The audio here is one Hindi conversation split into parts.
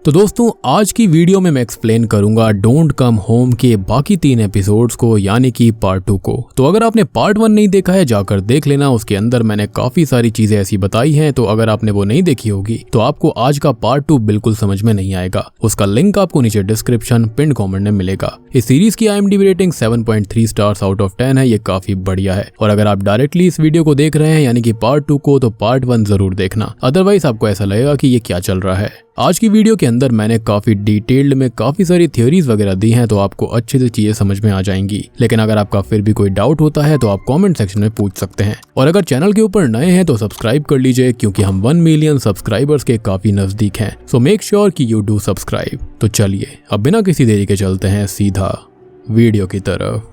तो दोस्तों आज की वीडियो में मैं एक्सप्लेन करूंगा डोंट कम होम के बाकी 3 एपिसोड्स को, यानी कि पार्ट 2 को। तो अगर आपने पार्ट 1 नहीं देखा है जाकर देख लेना, उसके अंदर मैंने काफी सारी चीजें ऐसी बताई हैं। तो अगर आपने वो नहीं देखी होगी तो आपको आज का पार्ट 2 बिल्कुल समझ में नहीं आएगा। उसका लिंक आपको नीचे डिस्क्रिप्शन पिन कमेंट में मिलेगा। इस सीरीज की IMDb rating 7.3 stars out of 10 है। ये काफी बढ़िया है। और अगर आप डायरेक्टली इस वीडियो को देख रहे हैं यानी कि पार्ट 2 को, तो पार्ट 1 जरूर देखना, अदरवाइज आपको ऐसा लगेगा कि ये क्या चल रहा है। आज की वीडियो के अंदर मैंने काफी डिटेल्ड में काफी सारी थ्योरीज वगैरह दी हैं, तो आपको अच्छे से चीजें समझ में आ जाएंगी। लेकिन अगर आपका फिर भी कोई डाउट होता है तो आप कमेंट सेक्शन में पूछ सकते हैं। और अगर चैनल के ऊपर नए हैं तो सब्सक्राइब कर लीजिए, क्योंकि हम 1 मिलियन सब्सक्राइबर्स के काफी नजदीक हैं। सो मेक श्योर कि यू डू सब्सक्राइब। तो चलिए अब बिना किसी देरी के चलते हैं सीधा वीडियो की तरफ।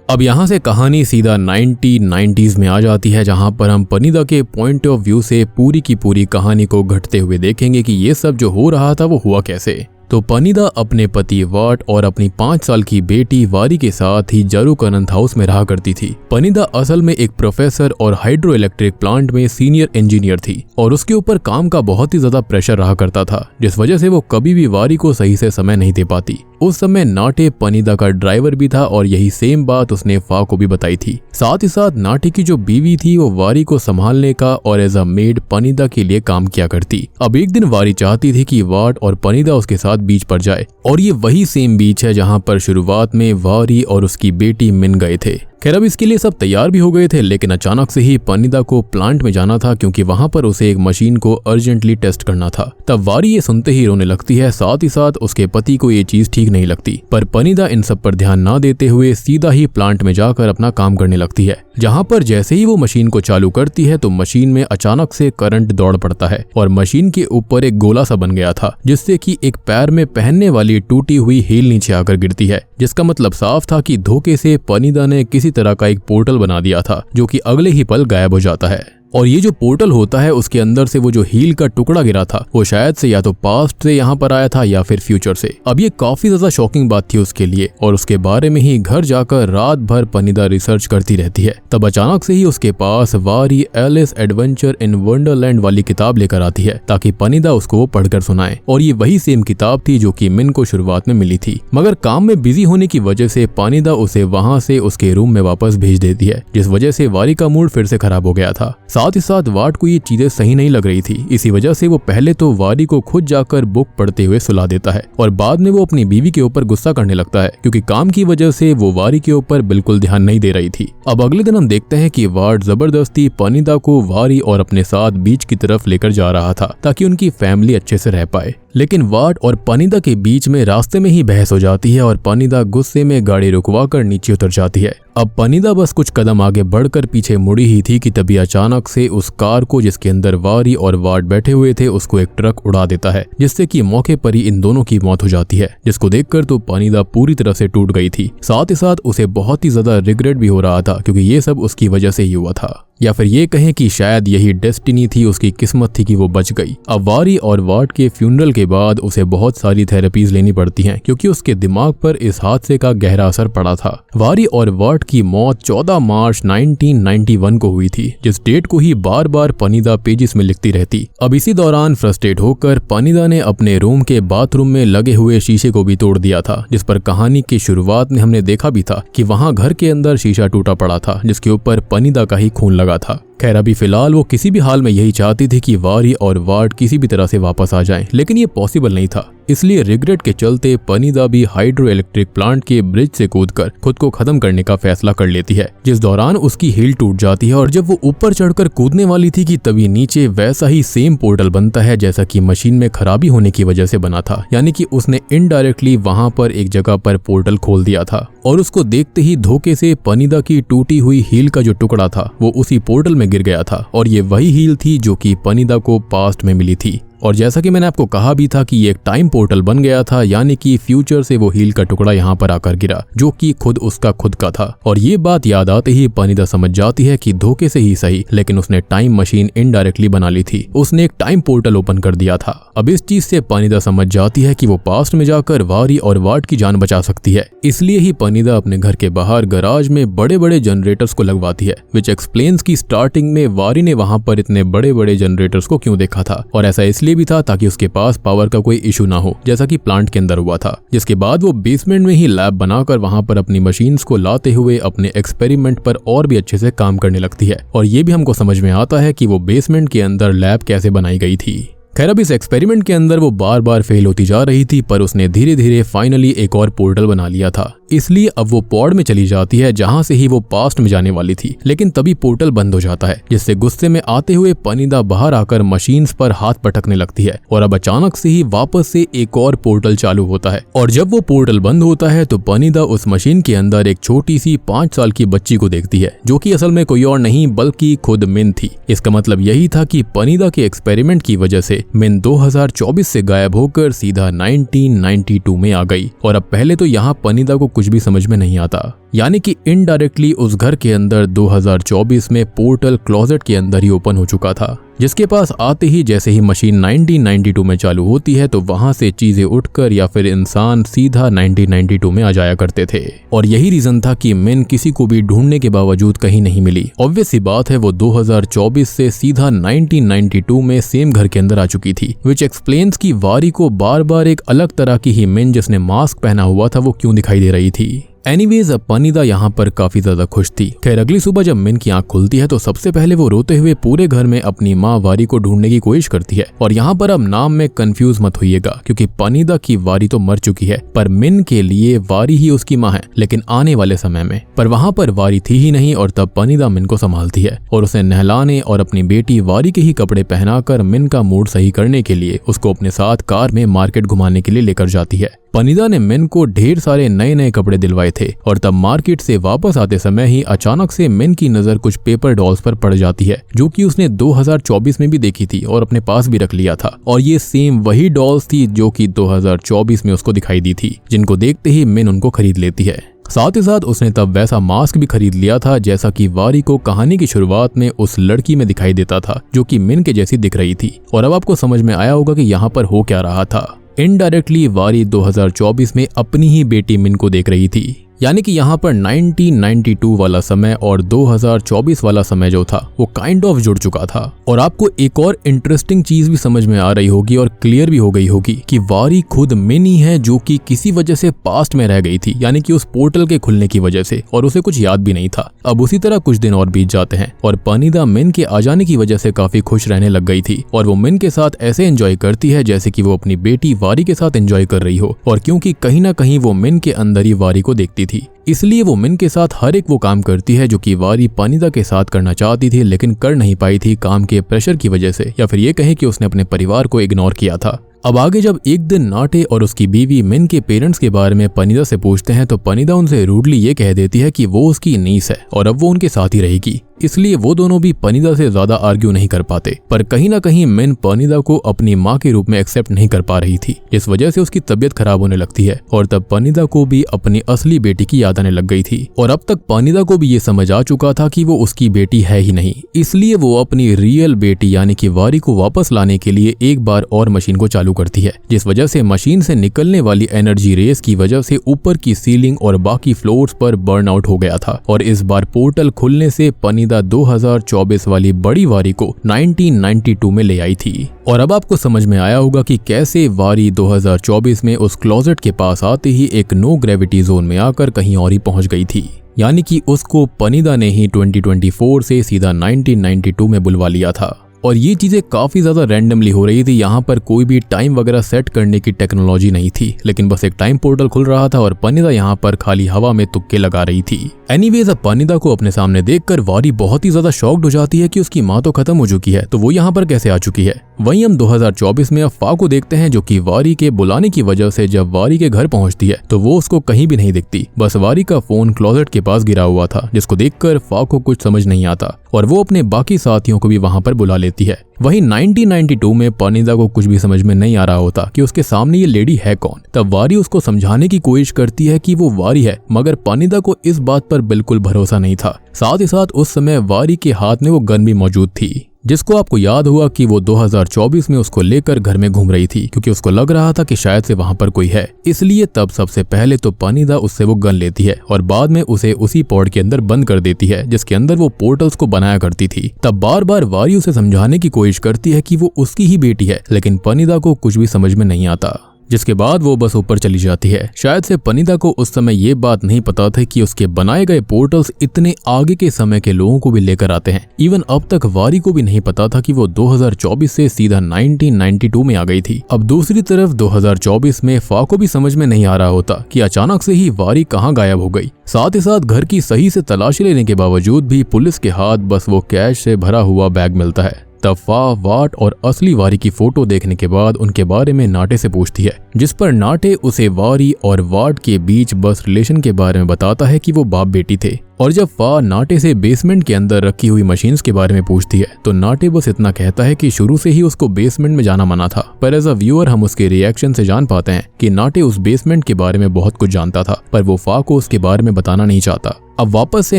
अब यहाँ से कहानी सीधा 1990s में आ जाती है, जहाँ पर हम पनीदा के पॉइंट ऑफ व्यू से पूरी की पूरी कहानी को घटते हुए देखेंगे कि ये सब जो हो रहा था वो हुआ कैसे। तो पनीदा अपने पति वाट और अपनी 5 साल की बेटी वारी के साथ ही जारूक अनंत हाउस में रहा करती थी। पनीदा असल में एक प्रोफेसर और हाइड्रो इलेक्ट्रिक प्लांट में सीनियर इंजीनियर थी और उसके ऊपर काम का बहुत ही ज्यादा प्रेशर रहा करता था, जिस वजह से वो कभी भी वारी को सही से समय नहीं दे पाती। उस समय नाटे पनीदा का ड्राइवर भी था और यही सेम बात उसने फा को भी बताई थी। साथ ही साथ नाटे की जो बीवी थी वो वारी को संभालने का और एज अ मेड पनीदा के लिए काम किया करती। अब एक दिन वारी चाहती थी कि वाट और पनीदा उसके साथ बीच पर जाए, और ये वही सेम बीच है जहाँ पर शुरुआत में वारी और उसकी बेटी मिल गए थे। खैर अब इसके लिए सब तैयार भी हो गए थे, लेकिन अचानक से ही पनीदा को प्लांट में जाना था, क्योंकि वहां पर उसे एक मशीन को अर्जेंटली टेस्ट करना था। तब वारी ये सुनते ही रोने लगती है। साथ ही साथ उसके पति को ये चीज ठीक नहीं लगती, पर पनीदा इन सब पर ध्यान ना देते हुए सीधा ही प्लांट में जाकर अपना काम करने लगती है। जहाँ पर जैसे ही वो मशीन को चालू करती है तो मशीन में अचानक से करंट दौड़ पड़ता है और मशीन के ऊपर एक गोला सा बन गया था, जिससे कि एक पैर में पहनने वाली टूटी हुई हील नीचे आकर गिरती है। जिसका मतलब साफ था कि धोखे से पनीदा ने किसी तरह का एक पोर्टल बना दिया था, जो कि अगले ही पल गायब हो जाता है। और ये जो पोर्टल होता है उसके अंदर से वो जो हील का टुकड़ा गिरा था वो शायद से या तो पास्ट से यहाँ पर आया था या फिर फ्यूचर से। अब ये काफी ज्यादा शॉकिंग बात थी उसके लिए, और उसके बारे में ही घर जाकर रात भर पनीदा रिसर्च करती रहती है। तब अचानक से ही उसके पास वारी एलिस एडवेंचर इन वंडरलैंड वाली किताब लेकर आती है, ताकि पनीदा उसको पढ़कर सुनाए। और ये वही सेम किताब थी जो कि मिन को शुरुआत में मिली थी, मगर काम में बिजी होने की वजह से पनीदा उसे वहां से उसके रूम में वापस भेज देती है, जिस वजह से वारी का मूड फिर से खराब हो गया था। साथ ही साथ वाट को ये चीजें सही नहीं लग रही थी। इसी वजह से वो पहले तो वारी को खुद जाकर बुक पढ़ते हुए सुला देता है, और बाद में वो अपनी बीवी के ऊपर गुस्सा करने लगता है, क्योंकि काम की वजह से वो वारी के ऊपर बिल्कुल ध्यान नहीं दे रही थी। अब अगले दिन हम देखते हैं कि वाट जबरदस्ती पनीदा को वारी और अपने साथ बीच की तरफ लेकर जा रहा था, ताकि उनकी फैमिली अच्छे से रह पाए। लेकिन वाट और पनीदा के बीच में रास्ते में ही बहस हो जाती है और पनीदा गुस्से में गाड़ी रुकवा कर नीचे उतर जाती है। अब पनीदा बस कुछ कदम आगे बढ़कर पीछे मुड़ी ही थी कि तभी अचानक से उस कार को जिसके अंदर वारी और वाट बैठे हुए थे उसको एक ट्रक उड़ा देता है, जिससे कि मौके पर ही इन दोनों की मौत हो जाती है। जिसको देखकर तो पनीदा पूरी तरह से टूट गई थी। साथ ही साथ उसे बहुत ही ज्यादा रिग्रेट भी हो रहा था, क्योंकि ये सब उसकी वजह से ही हुआ था, या फिर ये कहें कि शायद यही डेस्टिनी थी, उसकी किस्मत थी कि वो बच गई। अब वारी और वाट के फ्यूनरल के बाद उसे बहुत सारी थेरेपीज लेनी पड़ती हैं, क्योंकि उसके दिमाग पर इस हादसे का गहरा असर पड़ा था। वारी और वाट की मौत 14 मार्च 1991 को हुई थी, जिस डेट को ही बार बार पनीदा पेजेस में लिखती रहती। अब इसी दौरान फ्रस्ट्रेट होकर पनीदा ने अपने रूम के बाथरूम में लगे हुए शीशे को भी तोड़ दिया था, जिस पर कहानी की शुरुआत में हमने देखा भी था कि वहां घर के अंदर शीशा टूटा पड़ा था, जिसके ऊपर पनीदा का ही खून लगा था। खैर अभी फिलहाल वो किसी भी हाल में यही चाहती थी कि वारी और वाट किसी भी तरह से वापस आ जाएं, लेकिन ये पॉसिबल नहीं था। इसलिए रिग्रेट के चलते पनीदा भी हाइड्रो इलेक्ट्रिक प्लांट के ब्रिज से कूदकर खुद को खत्म करने का फैसला कर लेती है, जिस दौरान उसकी हील टूट जाती है। और जब वो ऊपर चढ़कर कूदने वाली थी कि तभी नीचे वैसा ही सेम पोर्टल बनता है जैसा कि मशीन में खराबी होने की वजह से बना था, यानी कि उसने इनडायरेक्टली वहां पर एक जगह पर पोर्टल खोल दिया था। और उसको देखते ही धोखे से पनीदा की टूटी हुई हील का जो टुकड़ा था वो उसी पोर्टल में गिर गया था, और ये वही हील थी जो कि पनीदा को पास्ट में मिली थी। और जैसा कि मैंने आपको कहा भी था कि ये एक टाइम पोर्टल बन गया था, यानी कि फ्यूचर से वो हील का टुकड़ा यहाँ पर आकर गिरा, जो कि खुद उसका खुद का था। और ये बात याद आते ही पनीदा समझ जाती है कि धोखे से ही सही, लेकिन उसने टाइम मशीन इनडायरेक्टली बना ली थी। उसने एक टाइम पोर्टल ओपन कर दिया था। अब इस चीज से पनीदा समझ जाती है कि वो पास्ट में जाकर वारी और वाट की जान बचा सकती है। इसलिए ही पनीदा अपने घर के बाहर गराज में बड़े बड़े जनरेटर्स को लगवाती है, विच एक्सप्लेन्स की स्टार्टिंग में वारी ने वहां पर इतने बड़े बड़े जनरेटर्स को क्यों देखा था। और ऐसा इसलिए इसलिए भी था ताकि उसके पास पावर का कोई इशू ना हो, जैसा कि प्लांट के अंदर हुआ था। जिसके बाद वो बेसमेंट में ही लैब बनाकर वहां पर अपनी मशीन्स को लाते हुए अपने एक्सपेरिमेंट पर और भी अच्छे से काम करने लगती है। और ये भी हमको समझ में आता है कि वो बेसमेंट के अंदर लैब कैसे बनाई गई थी। खैर, अब इस एक्सपेरिमेंट के अंदर वो बार बार फेल होती जा रही थी, पर उसने धीरे धीरे फाइनली एक और पोर्टल बना लिया था। इसलिए अब वो पॉड में चली जाती है जहां से ही वो पास्ट में जाने वाली थी। लेकिन तभी पोर्टल बंद हो जाता है, जिससे गुस्से में आते हुए पनिदा बाहर आकर मशीन्स पर हाथ पटकने लगती है। और अब अचानक से ही वापस से एक और पोर्टल चालू होता है। और जब वो पोर्टल बंद होता है तो पनिदा उस मशीन के अंदर एक छोटी सी 5 साल की बच्ची को देखती है, जो कि असल में कोई और नहीं बल्कि खुद मिन थी। इसका मतलब यही था कि पनिदा के एक्सपेरिमेंट की वजह से मिन 2024 से गायब होकर सीधा 1992 में आ गई। और अब पहले तो यहाँ पनिदा को कुछ भी समझ में नहीं आता, यानी कि इनडायरेक्टली उस घर के अंदर 2024 में पोर्टल क्लोजेट के अंदर ही ओपन हो चुका था, जिसके पास आते ही जैसे ही मशीन 1992 में चालू होती है तो वहां से चीजें उठकर या फिर इंसान सीधा 1992 में आ जाया करते थे। और यही रीजन था कि मिन किसी को भी ढूंढने के बावजूद कहीं नहीं मिली। ऑब्वियस सी बात है, वो 2024 से सीधा 1992 में सेम घर के अंदर आ चुकी थी, विच एक्सप्लेन्स कि वारी को बार बार एक अलग तरह की ही मिन जिसने मास्क पहना हुआ था वो क्यों दिखाई दे रही थी। एनीवेज, अब पनिदा यहाँ पर काफी ज्यादा खुश थी। खैर, अगली सुबह जब मिन की आंख खुलती है तो सबसे पहले वो रोते हुए पूरे घर में अपनी माँ वारी को ढूंढने की कोशिश करती है। और यहाँ पर अब नाम में कंफ्यूज मत होइएगा, क्योंकि पनिदा की वारी तो मर चुकी है, पर मिन के लिए वारी ही उसकी माँ है, लेकिन आने वाले समय में। पर वहाँ पर वारी थी ही नहीं, और तब पनिदा मिन को संभालती है और उसे नहलाने और अपनी बेटी वारी के ही कपड़े पहनाकर मिन का मूड सही करने के लिए उसको अपने साथ कार में मार्केट घुमाने के लिए लेकर जाती है। पनिदा ने मिन को ढेर सारे नए नए कपड़े दिलवाए थे। और तब मार्केट से वापस आते समय ही अचानक से मिन की नजर कुछ पेपर डॉल्स पर पड़ जाती है, जो कि उसने 2024 में भी देखी थी और अपने पास भी रख लिया था। और ये सेम वही डॉल्स थी जो कि 2024 में उसको दिखाई दी थी, जिनको देखते ही मिन उनको खरीद लेती है। साथ ही साथ उसने तब वैसा मास्क भी खरीद लिया था जैसा कि वारी को कहानी की शुरुआत में उस लड़की में दिखाई देता था, जो कि मिन के जैसी दिख रही थी। और अब आपको समझ में आया होगा कि यहाँ पर हो क्या रहा था। इनडायरेक्टली वारी 2024 में अपनी ही बेटी मिन को देख रही थी, यानी कि यहाँ पर 1992 वाला समय और 2024 वाला समय जो था वो काइंड ऑफ जुड़ चुका था। और आपको एक और इंटरेस्टिंग चीज भी समझ में आ रही होगी और क्लियर भी हो गई होगी कि वारी खुद मिन ही है, जो कि किसी वजह से पास्ट में रह गई थी, यानी कि उस पोर्टल के खुलने की वजह से, और उसे कुछ याद भी नहीं था। अब उसी तरह कुछ दिन और बीत जाते हैं और पनिदा मिन के आ जाने की वजह से काफी खुश रहने लग गई थी। और वो मिन के साथ ऐसे एंजॉय करती है जैसे कि वो अपनी बेटी वारी के साथ एंजॉय कर रही हो। और क्योंकि कहीं ना कहीं वो मिन के अंदर ही वारी को देखती थी, इसलिए वो मिन के साथ हर एक वो काम करती है जो कि वारी पनिदा के साथ करना चाहती थी, लेकिन कर नहीं पाई थी काम के प्रेशर की वजह से, या फिर ये कहें कि उसने अपने परिवार को इग्नोर किया था। अब आगे जब एक दिन नाटे और उसकी बीवी मिन के पेरेंट्स के बारे में पनिदा से पूछते हैं तो पनिदा उनसे रूडली ये कह देती है कि वो उसकी नीस है और अब वो उनके साथ ही रहेगी। इसलिए वो दोनों भी पनिदा से ज्यादा आर्ग्यू नहीं कर पाते। पर कहीं ना कहीं मिन पनिदा को अपनी माँ के रूप में एक्सेप्ट नहीं कर पा रही थी, इस वजह से उसकी तबीयत खराब होने लगती है। और तब पनिदा को भी अपनी असली बेटी की याद आने लग गई थी। और अब तक पनिदा को भी ये समझ आ चुका था कि वो उसकी बेटी है ही नहीं, इसलिए वो अपनी रियल बेटी यानी कि वारी को वापस लाने के लिए एक बार और मशीन को चालू करती है, जिस वजह से मशीन से निकलने वाली एनर्जी रेस की वजह से ऊपर की सीलिंग और बाकी फ्लोर्स पर बर्न आउट हो गया था। और इस बार पोर्टल खुलने से पनिदा 2024 वाली बड़ी वारी को 1992 में ले आई थी। और अब आपको समझ में आया होगा कि कैसे वारी 2024 में उस क्लोजेट के पास आते ही एक नो ग्रेविटी जोन में आकर कहीं और ही पहुंच गई थी, यानी कि उसको पनिदा ने ही 2024 से सीधा 1992 में बुलवा लिया था। और ये चीजें काफी ज्यादा रैंडमली हो रही थी, यहाँ पर कोई भी टाइम वगैरह सेट करने की टेक्नोलॉजी नहीं थी, लेकिन बस एक टाइम पोर्टल खुल रहा था और पनिदा यहाँ पर खाली हवा में तुक्के लगा रही थी। एनीवेज, अब पनिदा को अपने सामने देखकर वारी बहुत ही ज्यादा शॉक्ड हो जाती है कि उसकी माँ तो खत्म हो चुकी है, तो वो यहाँ पर कैसे आ चुकी है। वहीं हम 2024 में अब फा को देखते हैं, जो कि वारी के बुलाने की वजह से जब वारी के घर पहुंचती है तो वो उसको कहीं भी नहीं दिखती, बस वारी का फोन क्लोजेट के पास गिरा हुआ था, जिसको देखकर फा को कुछ समझ नहीं आता और वो अपने बाकी साथियों को भी वहां पर बुला लेती है। वहीं 1992 में पनिदा को कुछ भी समझ में नहीं आ रहा होता कि उसके सामने ये लेडी है कौन। तब वारी उसको समझाने की कोशिश करती है कि वो वारी है, मगर पनिदा को इस बात पर बिल्कुल भरोसा नहीं था। साथ ही साथ उस समय वारी के हाथ में वो गन भी मौजूद थी। जिसको आपको याद हुआ कि वो 2024 में उसको लेकर घर में घूम रही थी, क्योंकि उसको लग रहा था कि शायद से वहां पर कोई है। इसलिए तब सबसे पहले तो पनिदा उससे वो गन लेती है और बाद में उसे उसी पॉड के अंदर बंद कर देती है जिसके अंदर वो पोर्टल्स को बनाया करती थी। तब बार बार वारी उसे समझाने की कोशिश करती है कि वो उसकी ही बेटी है, लेकिन पनिदा को कुछ भी समझ में नहीं आता। जिसके बाद वो बस ऊपर चली जाती है। शायद से पनिदा को उस समय ये बात नहीं पता था कि उसके बनाए गए पोर्टल्स इतने आगे के समय के लोगों को भी लेकर आते हैं। इवन अब तक वारी को भी नहीं पता था कि वो 2024 से सीधा 1992 में आ गई थी। अब दूसरी तरफ 2024 में फा को भी समझ में नहीं आ रहा होता कि अचानक से ही वारी कहाँ गायब हो गई। साथ ही साथ घर की सही से तलाशी लेने के बावजूद भी पुलिस के हाथ बस वो कैश से भरा हुआ बैग मिलता है। तब फा वाट और असली वारी की फोटो देखने के बाद उनके बारे में नाटे से पूछती है, जिस पर नाटे उसे वारी और वाट के बीच बस रिलेशन के बारे में बताता है कि वो बाप बेटी थे। और जब फा नाटे से बेसमेंट के अंदर रखी हुई मशीन्स के बारे में पूछती है तो नाटे बस इतना कहता है कि शुरू से ही उसको बेसमेंट में जाना मना था। पर एज अ व्यूअर हम उसके रिएक्शन से जान पाते हैं कि नाटे उस बेसमेंट के बारे में बहुत कुछ जानता था, पर वो फा को उसके बारे में बताना नहीं चाहता। अब वापस से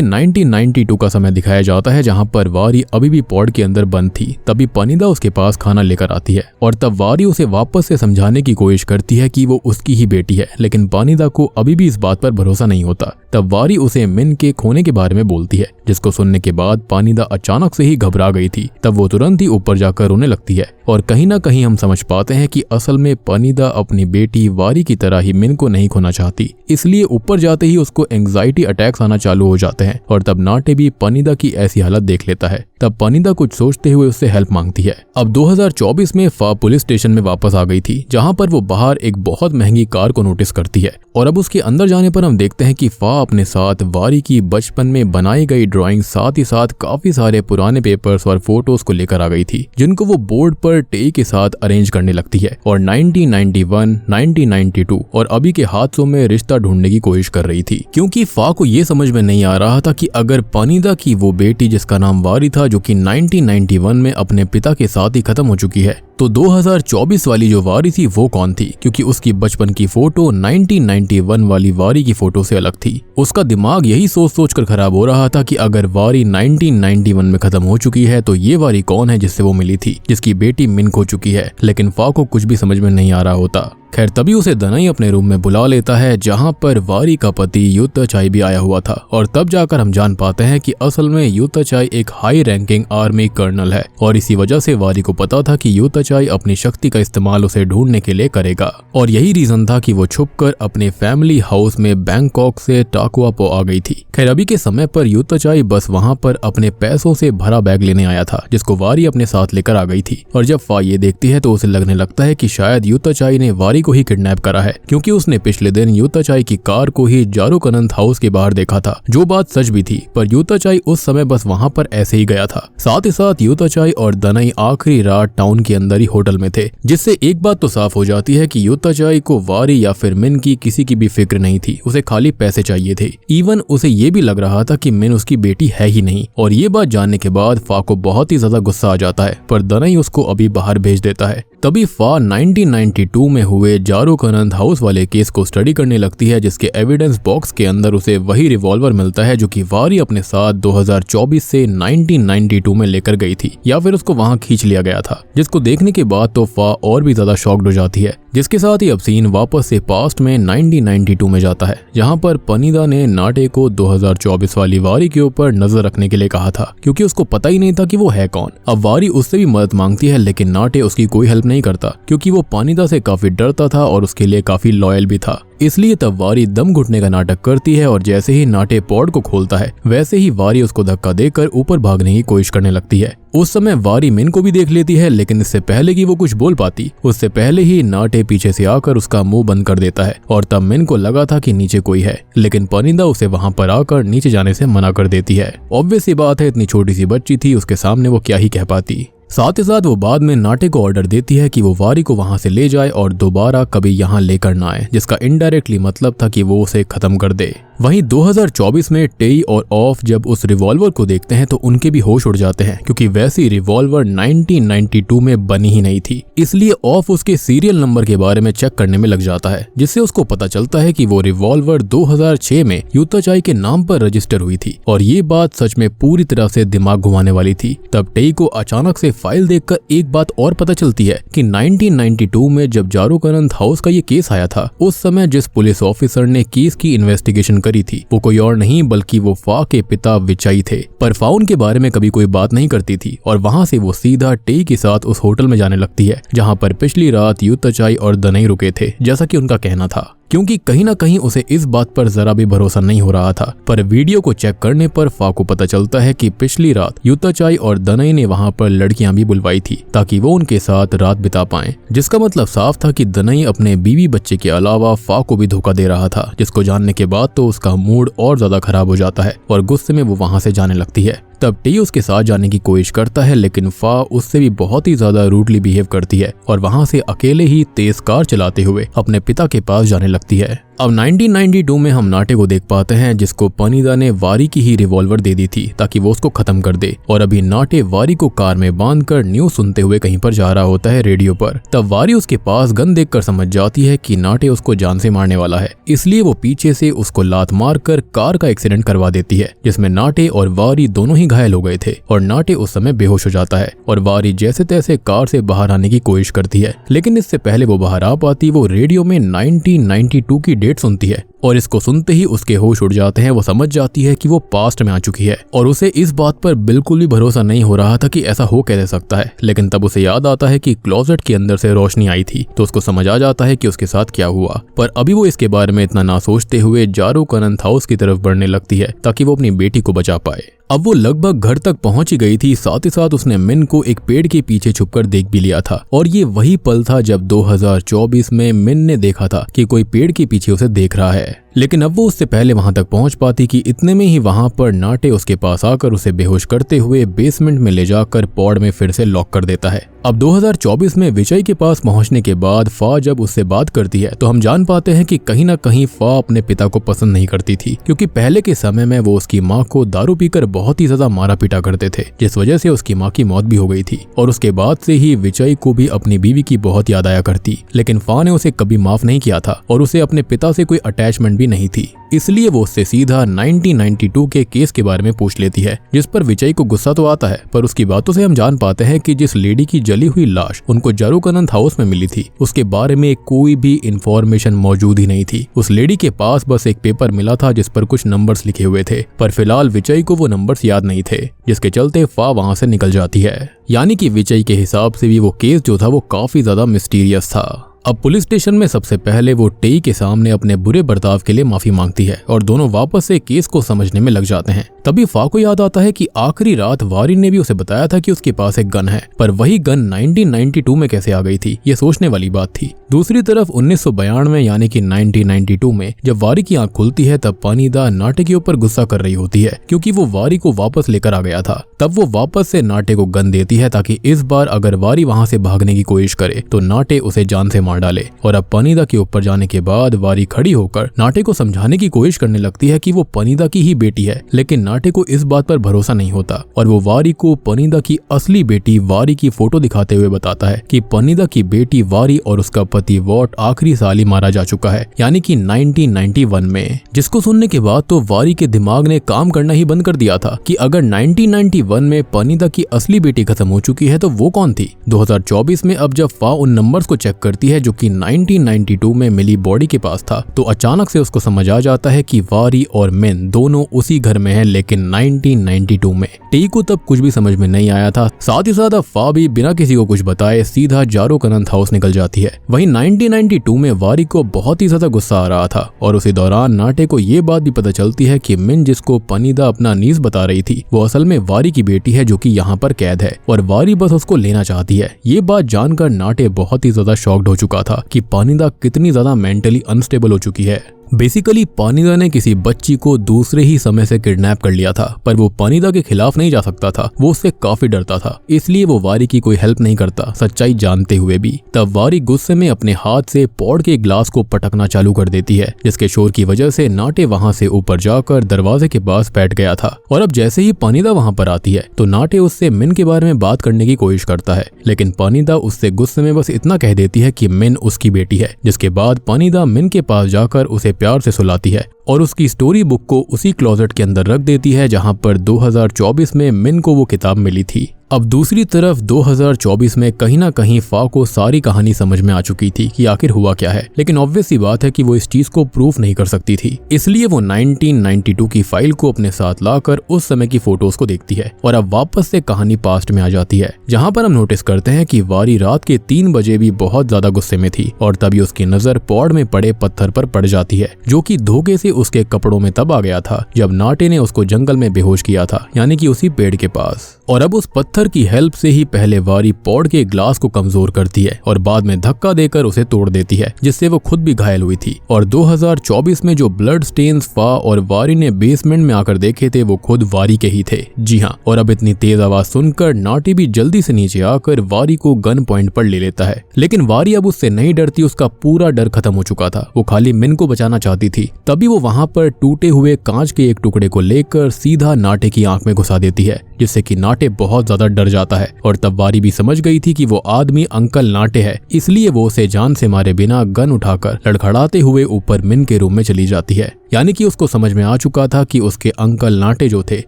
1992 का समय दिखाया जाता है जहां पर वारी अभी भी पॉड के अंदर बंद थी। तभी पनिदा उसके पास खाना लेकर आती है और तब वारी उसे वापस से समझाने की कोशिश करती है कि वो उसकी ही बेटी है, लेकिन पनिदा को अभी भी इस बात पर भरोसा नहीं होता। तब वारी उसे मिन के खोने के बारे में बोलती है, जिसको सुनने के बाद पनिदा अचानक से ही घबरा गई थी। तब वो तुरंत ही ऊपर जाकर रोने लगती है और कहीं ना कहीं हम समझ पाते हैं कि असल में पनिदा अपनी बेटी वारी की तरह ही मिन को नहीं खोना चाहती, इसलिए ऊपर जाते ही उसको एंग्जाइटी अटैक्स आना चालू हो जाते हैं। और तब नाटे भी पनिदा की ऐसी हालत देख लेता है। तब पनिदा कुछ सोचते हुए उससे हेल्प मांगती है। अब 2024 में फा पुलिस स्टेशन में वापस आ गई थी, जहां पर वो बाहर एक बहुत महंगी कार को नोटिस करती है। और अब उसके अंदर जाने पर हम देखते हैं कि फा अपने साथ वारी की बचपन में बनाई गई ड्राइंग, साथ ही साथ काफी सारे पुराने पेपर्स और फोटोज को लेकर आ गई थी, जिनको वो बोर्ड पर टे के साथ अरेंज करने लगती है और 1991, 1992 और अभी के हादसों में रिश्ता ढूंढने की कोशिश कर रही थी। क्योंकि फा को ये समझ में नहीं आ रहा था कि अगर पनिदा की वो बेटी जिसका नाम वारी था, जो कि 1991 में अपने पिता के साथ ही खत्म हो चुकी है, तो 2024 वाली जो वारी थी वो कौन थी, क्योंकि उसकी बचपन की फोटो 1991 वाली वारी की फोटो से अलग थी। उसका दिमाग यही सोच सोच कर खराब हो रहा था कि अगर वारी 1991 में खत्म हो चुकी है तो ये वारी कौन है जिससे वो मिली थी, जिसकी बेटी मिन खो चुकी है। लेकिन फा को कुछ भी समझ में नहीं आ रहा होता। खैर तभी उसे दनाई अपने रूम में बुला लेता है, जहां पर वारी का पति युताचाई भी आया हुआ था। और तब जाकर हम जान पाते हैं कि असल में युताचाई एक हाई रैंकिंग आर्मी कर्नल है और इसी वजह से वारी को पता था कि युताचाई अपनी शक्ति का इस्तेमाल उसे ढूंढने के लिए करेगा। और यही रीजन था कि वो छुपकर अपने फैमिली हाउस में बैंकॉक से टाकुआपो आ गई थी। खैर अभी के समय पर युताचाई बस वहां पर अपने पैसों से भरा बैग लेने आया था, जिसको वारी अपने साथ लेकर आ गई थी। और जब फा ये देखती है तो उसे लगने लगता है कि शायद युताचाई ने वारी को ही किडनैप करा है, क्योंकि उसने पिछले दिन युताचाई की कार को ही जारुकनंत हाउस के बाहर देखा था, जो बात सच भी थी। पर युताचाई उस समय बस वहां पर ऐसे ही गया था। साथ ही साथ युताचाई और दनाई आखिरी रात टाउन के अंदर ही होटल में थे, जिससे एक बात तो साफ हो जाती है कि युताचाई को वारी या फिर मिन की किसी की भी फिक्र नहीं थी, उसे खाली पैसे चाहिए थे। इवन उसे ये भी लग रहा था कि मिन उसकी बेटी है ही नहीं। और ये बात जानने के बाद फा को बहुत ही ज्यादा गुस्सा आ जाता है, पर दनाई उसको अभी बाहर भेज देता है। तभी फा 1992 में हुए जारुकनंत हाउस वाले केस को स्टडी करने लगती है, जिसके एविडेंस बॉक्स के अंदर उसे वही रिवॉल्वर मिलता है जो कि वारी अपने साथ 2024 से 1992 में लेकर गई थी, या फिर उसको वहां खींच लिया गया था। जिसको देखने के बाद तो फा और भी ज्यादा शॉक्ड हो जाती है। जिसके साथ ही अब सीन वापस से पास्ट में 1992 में जाता है, जहां पर पनिदा ने नाटे को 2024 वाली वारी के ऊपर नजर रखने के लिए कहा था, क्योंकि उसको पता ही नहीं था कि वो है कौन। अब वारी उससे भी मदद मांगती है, लेकिन नाटे उसकी कोई हेल्प नहीं करता, क्योंकि वो पनिदा से काफी डरता था और उसके लिए काफी लॉयल भी था। इसलिए तब वारी दम घुटने का नाटक करती है और जैसे ही नाटे पॉड को खोलता है, वैसे ही वारी उसको धक्का देकर ऊपर भागने की कोशिश करने लगती है। उस समय वारी मिन को भी देख लेती है, लेकिन इससे पहले कि वो कुछ बोल पाती, उससे पहले ही नाटे पीछे से आकर उसका मुंह बंद कर देता है। और तब मिन को लगा था कि नीचे कोई है, लेकिन पनिदा उसे वहां पर आकर नीचे जाने से मना कर देती है। ऑब्वियस सी बात है, इतनी छोटी सी बच्ची थी, उसके सामने वो क्या ही कह पाती। साथ ही साथ वो बाद में नाटे को ऑर्डर देती है कि वो वारी को वहां से ले जाए और दोबारा कभी यहाँ लेकर ना आए, जिसका इनडायरेक्टली मतलब था कि वो उसे खत्म कर दे। वहीं 2024 में टेई और ऑफ जब उस रिवॉल्वर को देखते हैं तो उनके भी होश उड़ जाते हैं, क्योंकि वैसी रिवॉल्वर 1992 में बनी ही नहीं थी। इसलिए ऑफ उसके सीरियल नंबर के बारे में चेक करने में लग जाता है, जिससे उसको पता चलता है कि वो रिवॉल्वर 2006 में यूताचाई के नाम पर रजिस्टर हुई थी। और ये बात सच में पूरी तरह से दिमाग घुमाने वाली थी। तब टेई को अचानक से फाइल देखकर एक बात और पता चलती है कि 1992 में जब जारोकनंद हाउस का ये केस आया था, उस समय जिस पुलिस ऑफिसर ने केस की इन्वेस्टिगेशन करी थी वो कोई और नहीं बल्कि वो फा के पिता विचाई थे। पर फा उनके बारे में कभी कोई बात नहीं करती थी और वहां से वो सीधा टेई के साथ उस होटल में जाने लगती है जहां पर पिछली रात यूताचाई और दनई रुके थे, जैसा कि उनका कहना था। क्योंकि कहीं ना कहीं उसे इस बात पर जरा भी भरोसा नहीं हो रहा था। पर वीडियो को चेक करने पर फा को पता चलता है कि पिछली रात यूताचाई और दनई ने वहां पर लड़कियां भी बुलवाई थी ताकि वो उनके साथ रात बिता पाएं, जिसका मतलब साफ था कि दनई अपने बीवी बच्चे के अलावा फा को भी धोखा दे रहा था। जिसको जानने के बाद तो उसका मूड और ज्यादा खराब हो जाता है और गुस्से में वो वहां से जाने लगती है। तब टी उसके साथ जाने की कोशिश करता है, लेकिन फा उससे भी बहुत ही ज्यादा रूडली बिहेव करती है और वहां से अकेले ही तेज कार चलाते हुए अपने पिता के पास जाने लगती है। अब 1992 में हम नाटे को देख पाते हैं, जिसको पनीदा ने वारी की ही रिवॉल्वर दे दी थी ताकि वो उसको खत्म कर दे। और अभी नाटे वारी को कार में बांधकर न्यूज सुनते हुए कहीं पर जा रहा होता है रेडियो पर। तब वारी उसके पास गन देखकर समझ जाती है कि नाटे उसको जान से मारने वाला है, इसलिए वो पीछे से उसको लात मारकर कार का एक्सीडेंट करवा देती है, जिसमें नाटे और वारी दोनों ही घायल हो गए थे। और नाटे उस समय बेहोश हो जाता है और वारी जैसे तैसे कार से बाहर आने की कोशिश करती है, लेकिन इससे पहले वो बाहर आ पाती वो रेडियो में 1992 की डेट सुनती है और इसको सुनते ही उसके होश उड़ जाते हैं। वो समझ जाती है कि वो पास्ट में आ चुकी है और उसे इस बात पर बिल्कुल भी भरोसा नहीं हो रहा था कि ऐसा हो कैसे सकता है। लेकिन तब उसे याद आता है कि क्लोजेट के अंदर से रोशनी आई थी, तो उसको समझ आ जाता है कि उसके साथ क्या हुआ। पर अभी वो इसके बारे में इतना ना सोचते हुए जारोकनंद हाउस की तरफ बढ़ने लगती है ताकि वो अपनी बेटी को बचा पाए। अब वो लगभग घर तक पहुंच ही गई थी, साथ ही साथ उसने मिन को एक पेड़ के पीछे छुपकर देख भी लिया था। और ये वही पल था जब 2024 में मिन ने देखा था कि कोई पेड़ के पीछे उसे देख रहा है। लेकिन अब वो उससे पहले वहां तक पहुंच पाती कि इतने में ही वहां पर नाटे उसके पास आकर उसे बेहोश करते हुए बेसमेंट में ले जाकर पॉड में फिर से लॉक कर देता है। अब 2024 में विजय के पास पहुंचने के बाद फा जब उससे बात करती है तो हम जान पाते हैं कि कहीं ना कहीं फा अपने पिता को पसंद नहीं करती थी, क्योंकि पहले के समय में वो उसकी माँ को दारू पीकर बहुत ही ज्यादा मारा पीटा करते थे, जिस वजह से उसकी माँ की मौत भी हो गई थी। और उसके बाद से ही विजय को भी अपनी बीवी की बहुत याद आया करती, लेकिन फा ने उसे कभी माफ नहीं किया था और उसे अपने पिता से कोई अटैचमेंट भी नहीं थी। इसलिए वो उससे सीधा 1992 के केस के बारे में पूछ लेती है, जिस पर विजय को गुस्सा तो आता है, पर उसकी बातों से हम जान पाते हैं कि जिस लेडी की जली हुई लाश उनको जारोकनंद हाउस में मिली थी उसके बारे में कोई भी इंफॉर्मेशन मौजूद ही नहीं थी। उस लेडी के पास बस एक पेपर मिला था जिस पर कुछ नंबर्स लिखे हुए थे, पर फिलहाल विजय को वो नंबर्स याद नहीं थे, जिसके चलते फा वहां से निकल जाती है। यानी कि विजय के हिसाब से भी वो केस जो था वो काफी ज्यादा मिस्टीरियस था। अब पुलिस स्टेशन में सबसे पहले वो टेई के सामने अपने बुरे बर्ताव के लिए माफी मांगती है और दोनों वापस से केस को समझने में लग जाते हैं। तभी फा को याद आता है कि आखिरी रात वारी ने भी उसे बताया था कि उसके पास एक गन है, पर वही गन 1992 में कैसे आ गई थी, ये सोचने वाली बात थी। दूसरी तरफ 1992 यानी कि 1992 में जब वारी की आंख खुलती है तब पनीदा नाटे के ऊपर गुस्सा कर रही होती है, क्योंकि वो वारी को वापस लेकर आ गया था। तब वो वापस से नाटे को गन देती है ताकि इस बार अगर वारी वहां से भागने की कोशिश करे तो नाटे उसे जान से मार डाले। और अब पनीदा के ऊपर जाने के बाद वारी खड़ी होकर नाटे को समझाने की कोशिश करने लगती है कि वो पनीदा की ही बेटी है, लेकिन नाटे को इस बात पर भरोसा नहीं होता और वो वारी को पनीदा की असली बेटी वारी की फोटो दिखाते हुए बताता है कि पनीदा की बेटी वारी और उसका पति वॉट आखिरी साल ही मारा जा चुका है, यानी कि 1991 में। जिसको सुनने के बाद तो वारी के दिमाग ने काम करना ही बंद कर दिया था कि अगर 1991 में पनीदा की असली बेटी खत्म हो चुकी है तो वो कौन थी। 2024 में अब जब फा उन नंबर्स को चेक करती है जो कि 1992 में मिली बॉडी के पास था, तो अचानक से उसको समझ आ जाता है कि वारी और मिन दोनों उसी घर में हैं, लेकिन 1992 में। टी को तब कुछ भी समझ में नहीं आया था। साथ ही साथ फा भी बिना किसी को कुछ बताए सीधा जारोकनंद हाउस निकल जाती है। वहीं 1992 में वारी को बहुत ही ज्यादा गुस्सा आ रहा था और उसी दौरान नाटे को ये बात भी पता चलती है कि मिन जिसको पनीदा अपना नीज बता रही थी वो असल में वारी की बेटी है जो कि यहाँ पर कैद है और वारी बस उसको लेना चाहती है। ये बात जानकर नाटे बहुत ही ज्यादा शॉक्ड हो चुका था कि पनीदा कितनी ज्यादा मेंटली अनस्टेबल हो चुकी है। बेसिकली पानीदा ने किसी बच्ची को दूसरे ही समय से किडनैप कर लिया था, पर वो पानीदा के खिलाफ नहीं जा सकता था। वो उससे काफी डरता था, इसलिए वो वारी की कोई हेल्प नहीं करता, सच्चाई जानते हुए भी। तब वारी गुस्से में अपने हाथ से पॉड के ग्लास को पटकना चालू कर देती है, जिसके शोर की वजह से नाटे वहां से ऊपर जाकर दरवाजे के पास बैठ गया था। और अब जैसे ही पानीदा वहां पर आती है तो नाटे उससे मिन के बारे में बात करने की कोशिश करता है, लेकिन पानीदा उससे गुस्से में बस इतना कह देती है कि मिन उसकी बेटी है। जिसके बाद पानीदा मिन के पास जाकर उसे प्यार से सुलाती है और उसकी स्टोरी बुक को उसी क्लोजेट के अंदर रख देती है जहां पर 2024 में मिन को वो किताब मिली थी। अब दूसरी तरफ 2024 में कहीं ना कहीं फा को सारी कहानी समझ में आ चुकी थी कि आखिर हुआ क्या है, लेकिन ऑब्वियस सी बात है कि वो इस चीज को प्रूफ नहीं कर सकती थी। इसलिए वो 1992 की फाइल को अपने साथ लाकर उस समय की फोटोज को देखती है और अब वापस से कहानी पास्ट में आ जाती है, जहां पर हम नोटिस करते हैं कि वारी रात के 3 बजे भी बहुत ज्यादा गुस्से में थी और तभी उसकी नजर पॉड में पड़े पत्थर पर पड़ जाती है, जो कि धोखे से उसके कपड़ों में तब आ गया था जब नाटे ने उसको जंगल में बेहोश किया था, यानी कि उसी पेड़ के पास। और अब उस पत्थर की हेल्प से ही पहले वारी पॉड के ग्लास को कमजोर करती है और बाद में धक्का देकर उसे तोड़ देती है, जिससे वो खुद भी घायल हुई थी। और 2024 में जो ब्लड स्टेन्स फा और वारी ने बेसमेंट में आकर देखे थे वो खुद वारी के ही थे। जी हाँ, और अब इतनी तेज आवाज सुनकर नाटी भी जल्दी से नीचे आकर वारी को गन पॉइंट पर ले लेता है, लेकिन वारी अब उससे नहीं डरती। उसका पूरा डर खत्म हो चुका था, वो खाली मिन को बचाना चाहती थी। तभी वो वहां पर टूटे हुए कांच के एक टुकड़े को लेकर सीधा नाटे की आंख में घुसा देती है, जिससे कि नाटे बहुत ज्यादा डर जाता है। और तब वारी भी समझ गई थी कि वो आदमी अंकल नाटे है, इसलिए वो उसे जान से मारे बिना गन उठाकर लड़खड़ाते हुए ऊपर मिन के रूम में चली जाती है। यानी कि उसको समझ में आ चुका था कि उसके अंकल नाटे जो थे